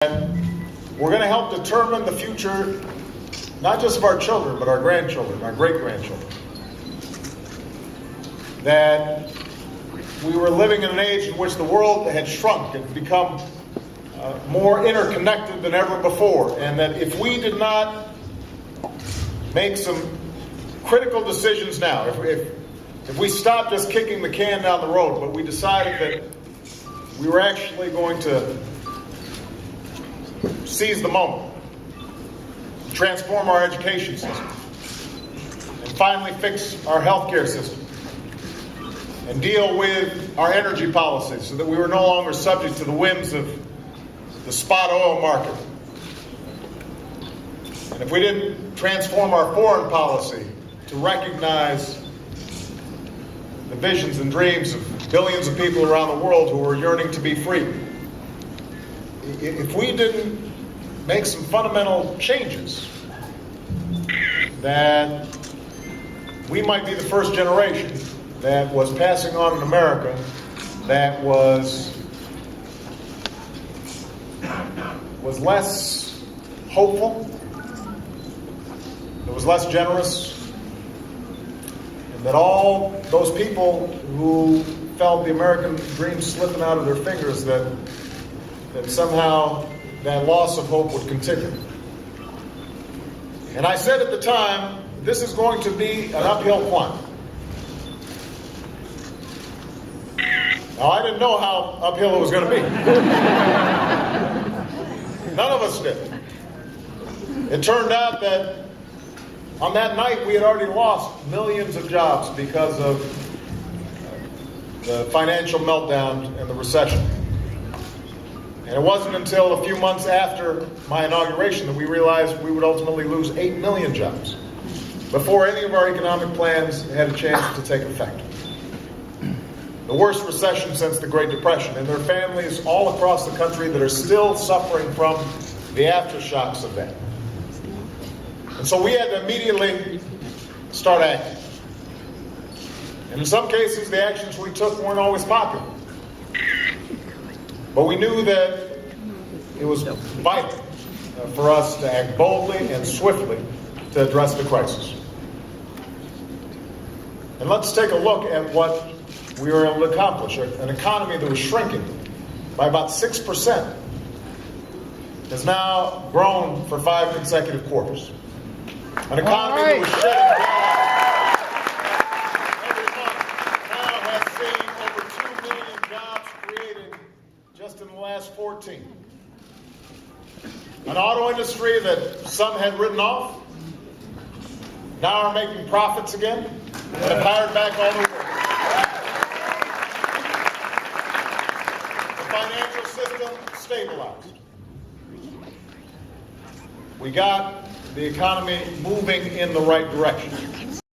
We're going to help determine the future, not just of our children, but our grandchildren, our great-grandchildren. That we were living in an age in which the world had shrunk and become more interconnected than ever before, and that if we did not make some critical decisions now, if we stopped just kicking the can down the road, but we decided that we were actually going to seize the moment, transform our education system, and finally fix our healthcare system, and deal with our energy policies so that we were no longer subject to the whims of the spot oil market. And if we didn't transform our foreign policy to recognize the visions and dreams of billions of people around the world who are yearning to be free, if we didn't make some fundamental changes, that we might be the first generation that was passing on in America that was less hopeful, that was less generous, and that all those people who felt the American dream slipping out of their fingers, that somehow that loss of hope would continue. And I said at the time, this is going to be an uphill climb. Now, I didn't know how uphill it was going to be. None of us did. It turned out that on that night we had already lost millions of jobs because of the financial meltdown and the recession. And it wasn't until a few months after my inauguration that we realized we would ultimately lose 8 million jobs before any of our economic plans had a chance to take effect. The worst recession since the Great Depression, and there are families all across the country that are still suffering from the aftershocks of that. And so we had to immediately start acting. And in some cases, the actions we took weren't always popular. But we knew that it was vital for us to act boldly and swiftly to address the crisis. And let's take a look at what we were able to accomplish. An economy that was shrinking by about 6% has now grown for 5 consecutive quarters. An economy that was shedding every month now has seen over 2 million jobs created just in the last 14. An auto industry that some had written off now are making profits again and have hired back all the workers. The financial system stabilized. We got the economy moving in the right direction.